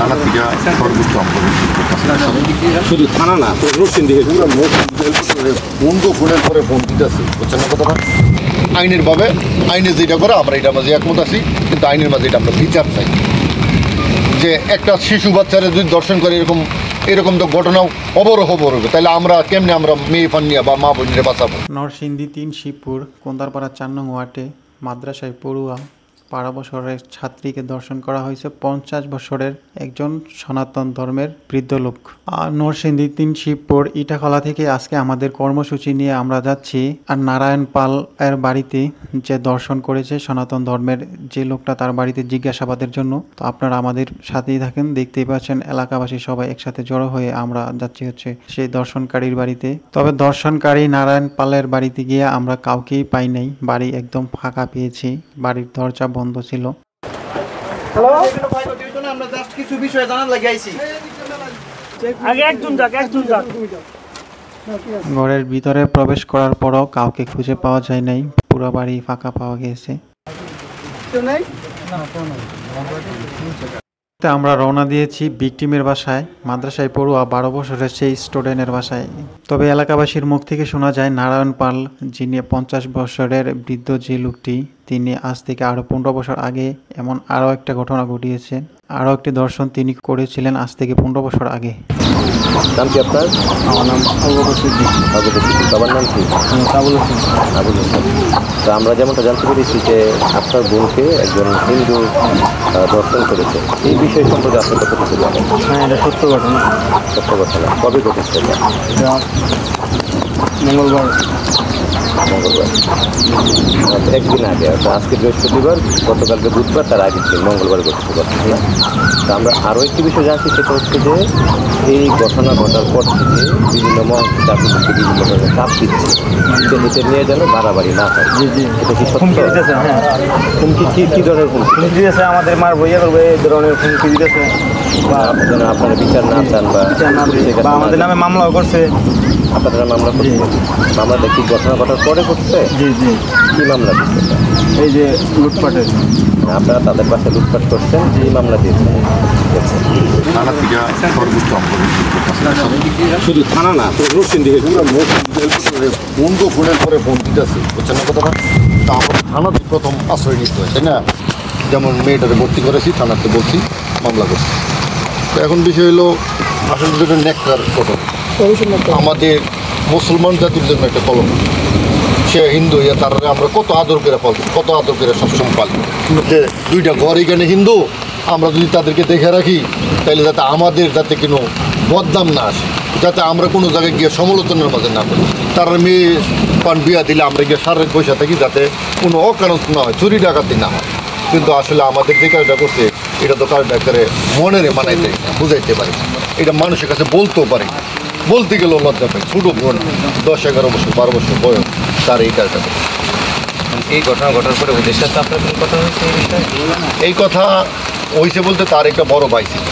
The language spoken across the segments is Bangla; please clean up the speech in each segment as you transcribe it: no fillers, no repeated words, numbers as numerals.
থানা থেকে সর্বোচ্চ শুধু থানা না নরসিংদী বন্ধু ফোনের পরে ফোন দিতেছে বুঝছেন না কথাটা আইনের ভাবে আইনে যেটা করে আমরা এটার মাঝে একমত আছি কিন্তু আইনের মাঝে এটা আমরা বিচার চাই যে একটা শিশু বাচ্চারা যদি দর্শন করে এরকম তো ঘটনাও অবরোহ তাহলে আমরা কেমনে আমরা মেয়ে ফান্নিয়া বা মা বোনরে বাঁচাবো। নরসিংদী ৩ শিবপুর কোন্দারপাড়া ৪ নং ওয়ার্ডে মাদ্রাসায় পড়ুয়া 12 বছরের ছাত্রীকে দর্শন করা হয়েছে 50 বছরের একজন সনাতন ধর্মের বৃদ্ধ লোক। নরসিংদী ৩ শিবপুর ইটাখলা থেকে আজকে আমাদের কর্মসূচি নিয়ে আমরা যাচ্ছি আর নারায়ণ পাল এর বাড়িতে যে দর্শন করেছে সনাতন ধর্মের যে লোকটা তার বাড়িতে জিজ্ঞাসাবাদের জন্য। তো আপনারা আমাদের সাথেই থাকেন, দেখতেই পাচ্ছেন এলাকাবাসী সবাই একসাথে জড়ো হয়ে আমরা যাচ্ছি হচ্ছে সেই দর্শনকারীর বাড়িতে। তবে দর্শনকারী নারায়ণ পালের বাড়িতে গিয়ে আমরা কাউকেই পাই নাই, বাড়ি একদম ফাঁকা পেয়েছি, বাড়ির দরজা বন্ধ ছিল। ঘরের ভিতরে প্রবেশ করার পরও কাউকে খুঁজে পাওয়া যায় নাই, পুরো বাড়ি ফাঁকা পাওয়া গিয়েছে। আমরা রওনা দিয়েছি ভিকটিমের বাসায়, মাদ্রাসায় পড়ুয়া 12 বছরের সেই স্টুডেন্টের বাসায়। তবে এলাকাবাসীর মুখ থেকে শোনা যায় নারায়ণ পাল যিনি 50 বছরের বৃদ্ধ যে লোকটি, তিনি আজ থেকে আরো 15 বছর আগে এমন আরো একটা ঘটনা ঘটিয়েছেন, আরো একটি দর্শন তিনি করেছিলেন আজ থেকে 15 বছর আগে। নাম কি আপনার? আমার নাম আবু বকর সিদ্দিক। বাবার নাম কি? আবুল হোসেন। আবুল হোসেন। তো আমরা যেমনটা জানতে পেরেছি যে আপনার বোনকে একজন হিন্দু দর্শন করেছে, এই বিষয় সম্পর্কে আপনি কতটুকু জানেন? হ্যাঁ, এটা সত্য ঘটনা। সত্য ঘটনা। কবে ঘটেছে এটা? মঙ্গলবার। একদিন আগে, আজকে বৃহস্পতিবার, গতকালকে বুধবার, তার আগের দিন মঙ্গলবার ঘটেছে ঘটনা। তো আমরা আরও একটি বিষয় জানছি, সেটা হচ্ছে যে এই ঘটনা ঘটার পর থেকে বিভিন্ন মহাজাতিকে বিভিন্নভাবে চাপ দিচ্ছে ছেলেকে নিয়ে যেন বাড়াবাড়ি না হয়। জি জি, এটা কি হুমকি দিতেছে? হ্যাঁ, হুমকি কী ধরনের হুমকি দিতেছে? আমাদের মার বইয়া করবে এই ধরনের হুমকি দিতেছে, বা যেন আপনারা বিচার না চান বা আমাদের নামে মামলাও করছে। আপনারা মামলা করছে? মামলাটা কি ঘটনা ঘটার পরে করছে? জি জি। কী মামলা দিচ্ছে? এই যে লুটপাটের। আপনারা তাদের পাশে লুটপাট করছেন, এই মামলা দিয়েছেন। থানা থেকে সর্বোচ্চ শুধু থানা না, নরসিংদী বন্ধু ফোনের পরে ফোন দিতেছে বুঝছেন না কথাটা। তা আমরা থানাতে প্রথম আশ্রয় নিতে হয়, তাই না? যেমন মেয়েটারে ভর্তি করেছি, থানাতে বলছি, মামলা করছি। তো এখন বিষয় হলো আসলে যেটা নেকড়ার ঘটনা, আমাদের মুসলমান জাতির জন্য একটা কলম। সে হিন্দু হইয়া তারা আমরা কত আদর করে পালব, কত আদর করে সবসময় পালব। যে দুইটা ঘর এখানে হিন্দু, আমরা যদি তাদেরকে দেখে রাখি তাহলে যাতে আমাদের যাতে কোনো বদনাম না আসে, যাতে আমরা কোনো জায়গায় গিয়ে সমালোচনার মাঝে না করি। তারা মেয়ে পান বিয়া দিলে আমরা গিয়ে সারের পয়সা থাকি, যাতে কোনো অকারণ না হয়, চুরি ডাকাতি না হয়। কিন্তু আসলে আমাদের যে কাজটা করছে এটা তো কাজটা করে মনের মানাইতে বুঝাইতে পারি, এটা মানুষের কাছে বলতেও পারি, বলতে গেলেও লজ্জা পাই। ছোটো বোন 10-11 বছর 12 বছর বয়স, তার এই কাজটা করছে। এই ঘটনা ঘটার পরে ওদের সাথে আপনার কোনো কথা হয়েছে এই বিষয়ে? এই কথা হয়েছে বলতে তার একটা বড় ভাই ছিল,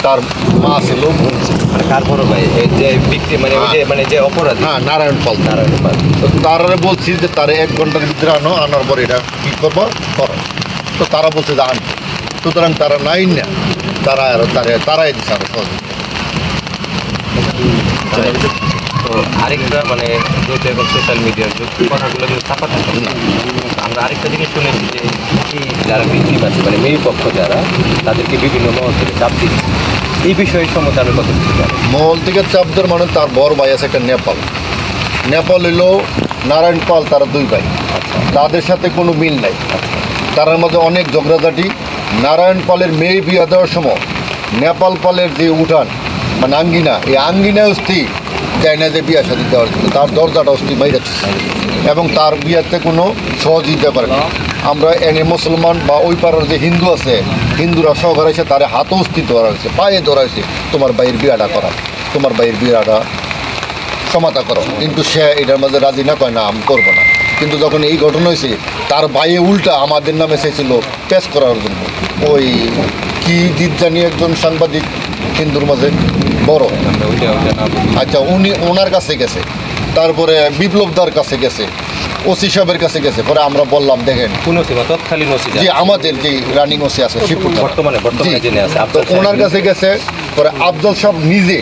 তার মা ছিল, বোন ছিল। মানে কার বড় ভাই? যে ব্যক্তি মানে যে অপরাধ? হ্যাঁ, নারায়ণ পাল। তো তারা বলছি যে তারা 1 ঘন্টার ভিতরে আনার পরে এটা কী করবো করো। তো তারা বলছে যে আন, সুতরাং তারা নাই না, তারাই দিচ্ছে আরো সহজ। তো আরেকটা মানে যেহেতু এখন সোশ্যাল মিডিয়ার যুগ, কথাগুলো কিন্তু ছাপাতে হবে না। আমরা আরেকটা জিনিস শুনেছি যে যারা ভিকটিম আছে, মানে মেয়ে পক্ষ যারা, তাদেরকে বিভিন্ন মহল থেকে চাপ দিচ্ছে। এই বিষয়ে সম্বন্ধে আমি কত কিছু জানি? মহল থেকে চাপ দেওয়ার মানে তার বড় ভাই আছে একটা নেপাল হলো নারায়ণ পাল, তারা 2 ভাই। তাদের সাথে কোনো মিল নাই, তার মধ্যে অনেক ঝগড়াঝাটি। নারায়ণ পালের মেয়ে বিয়ে দেওয়ার সময় নেপাল পালের যে উঠান মানে আঙ্গিনা, এই আঙ্গিনায় অস্থি যায় না যে বিয়া শাদী দেওয়ার জন্য, তার দরজাটা অস্থি বাইরেছে এবং তার বিয়াতে কোনো সহযোগিতা করে না। আমরা এনে মুসলমান বা ওই পাড়ার যে হিন্দু আছে, হিন্দুরা সহকারে এসে তার হাতও অস্থি ধরা হয়েছে, পায়ে ধরা হয়েছে, তোমার ভাইয়ের বিয়াটা করা, তোমার ভাইয়ের বিয়াটা সমাধা করো। কিন্তু সে এটার মাঝে রাজি না, কয় না আমি করবো না। কিন্তু যখন এই ঘটনা হয়েছে, তার ভাইয়ে উল্টা আমাদের নামে চাইছিল পেশ করার জন্য। ওই কি জিত জানি একজন সাংবাদিক হিন্দুর মাঝে বড়, আচ্ছা, ওনার কাছে গেছে, তারপরে বিপ্লবদার কাছে গেছে, ওসি সাহেবের কাছে গেছে, পরে আমরা বললাম দেখেন কোন সীমা তৎকালীন ওসি যে আমাদের যে রানিং ওসি আছে শিবপুর বর্তমানে যিনি আছে তো ওনার কাছে গেছে, পরে আফজল সাহেব নিজে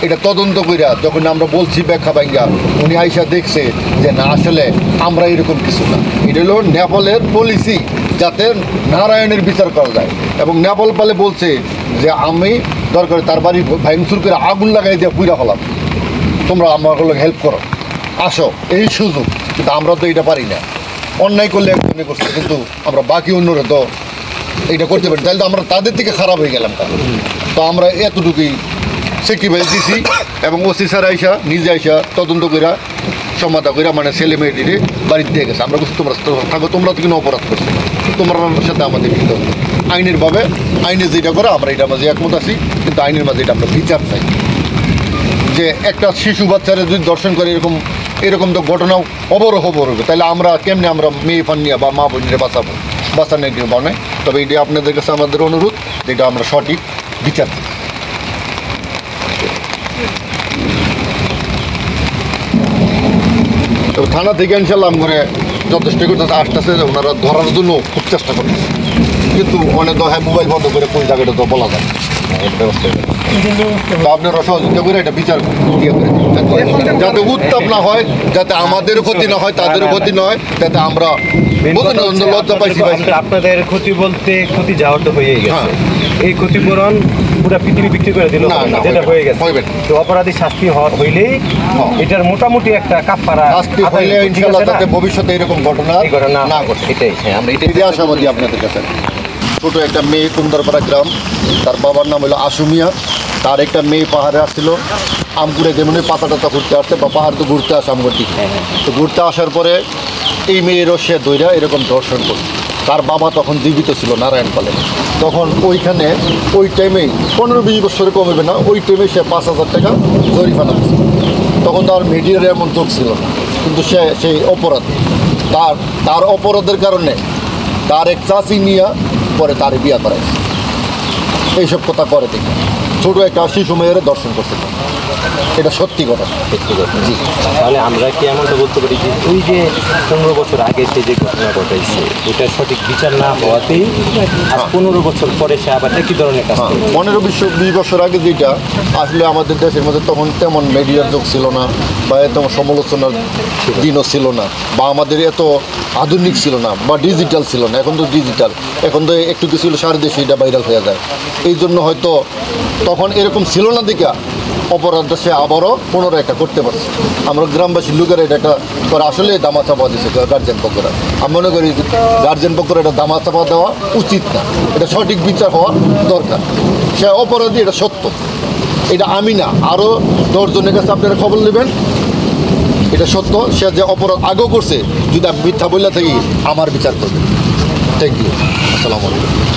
এটা তদন্ত কইরা যখন আমরা বলছি ব্যাখ্যা ভাঙ্গা, উনি আইসা দেখছে যে না আসলে আমরা এরকম কিছু না, এটা হলো নেপালের পলিসি যাতে নারায়ণের বিচার করা যায়। এবং নেপাল পালে বলছে যে আমি দরকার তার বাড়ি ভাঙচুর করে আগুন লাগাই দিয়ে পুইরা হলাম, তোমরা আমার হেল্প করো, আসো, এই সুযোগ। কিন্তু আমরা তো এটা পারি না, অন্যায় করলে একজনে করছে, কিন্তু আমরা বাকি অন্যরা তো এটা করতে পারি, তাহলে তো আমরা তাদের থেকে খারাপ হয়ে গেলাম। তো আমরা এতটুকুই স্যাক্রিফাইস দিছি। এবং ওসি স্যার আইসা নিজে আইসা তদন্ত কইরা সমাধা কইরা মানে ছেলে মেয়েটিরে বাড়িতে দিয়ে গেছে। আমরা বলছি তোমরা থাকো, তোমরা তো কিন্তু অপরাধ করছো, তোমরা সাথে আমাদের কিন্তু আইনের ভাবে আইনে যেটা করে আমরা এটার মাঝে একমত আছি, কিন্তু আইনের মাঝে এটা আমরা বিচার চাই। যে একটা শিশু বাচ্চারা যদি দর্শন করে এরকম তো ঘটনাও অবরোহ হবে, তাহলে আমরা কেমনে আমরা মেয়ে ফান্নিয়া বা মা বোনরে বাঁচানোর কেউ বানাই। তবে এটি আপনাদের কাছে আমাদের অনুরোধ, যেটা আমরা সঠিক বিচার চাই। তবে থানা থেকে ইনশাল্লাহ করে যথেষ্ট করতেছে, আসতেছে, ওনারা ধরার জন্য খুব চেষ্টা করতেছে, কিন্তু অনেক হ্যাঁ মোবাইল বন্ধ করে কোন জায়গাটা তো বলা যায় ব্যবস্থা। আপনারা সহযোগিতা করে এটা বিচার ইয়ে করে যাতে উত্তাপ না হয়, যাতে আমাদের ক্ষতি না হয়, তাদেরও ক্ষতি না হয়, যাতে আমরা লজ্জা পাইছি। আপনাদের ক্ষতি বলতে ক্ষতি যাওয়ার তো হয়েই গেছে, এই ক্ষতিপূরণ পুরো পৃথিবী বিক্রি করে দিল, যেটা হয়ে গেছে। তো অপরাধী শাস্তি হইলেই এটার মোটামুটি একটা কাফারা শাস্তি হইলে ইনশাআল্লাহ যাতে ভবিষ্যতে এরকম ঘটনা না ঘটে, এটাই আমরা এটাই আশাবাদী আপনাদের কাছে। ছোট একটা মেয়ে কুন্দারপাড়া গ্রাম, তার বাবার নাম হলো আশুমিয়া, তার একটা মেয়ে পাহাড়ে আসছিল আমগুড়ে, যেমন পাতা ঘুরতে আসছে বা পাহাড় তো ঘুরতে আসে আমগুড় দিকে, তো ঘুরতে আসার পরে এই মেয়েরও সে দইরা এরকম ধর্ষণ করছে। তার বাবা তখন জীবিত ছিল নারায়ণ পালে, তখন ওইখানে ওই টাইমেই 15-20 বছরে কমবে না, ওই টাইমে সে 5,000 টাকা জরিমানা দিচ্ছে। তখন তার মিডিয়ার এমন চোখ ছিল না, কিন্তু সেই অপরাধ তার অপরাধের কারণে তার এক চাচি নিয়ে পরে তার বিয়া করাইছে। এইসব কথা করে দেখি ছোট একটা শিশু মেয়েরা দর্শন করছে, এটা সত্যি কথা। জি, তাহলে আমরা কি এমনটা বলতে পারি যে ওই যে 15 বছর আগে সে যে ঘটনা ঘটাইছে এটা সঠিক বিচার না হওয়াতেই আজ 15 বছর পরে সে আবার একই ধরনের কাজ করে? 15-20 বছর আগে যেটা আসলে আমাদের দেশের মধ্যে তখন তেমন মিডিয়ার যোগ ছিল না, বা এত সমালোচনার দিনও ছিল না, বা আমাদের এত আধুনিক ছিল না, বা ডিজিটাল ছিল না। এখন তো ডিজিটাল, এখন তো একটু কিছু সারা দেশে এটা ভাইরাল হয়ে যায়। এই জন্য হয়তো তখন এরকম ছিল না দেখা অপরাধটা সে আবারও পুনরায় একটা করতে পারছে। আমরা গ্রামবাসীর লোকেরা এটা একটা করে আসলে দামা চাপা দিচ্ছে গার্জেন পক্ষরা। আমি মনে করি গার্জেন পক্ষরা এটা দামা চাপা দেওয়া উচিত না, এটা সঠিক বিচার হওয়া দরকার। সে অপরাধী, এটা সত্য, এটা আমি না, আরও 10 জনের কাছে আপনারা খবর নেবেন, এটা সত্য। সে যে অপরাধ আগেও করছে, যদি আমি মিথ্যা বললে থাকি আমার বিচার করবেন। থ্যাংক ইউ, আসসালামু আলাইকুম।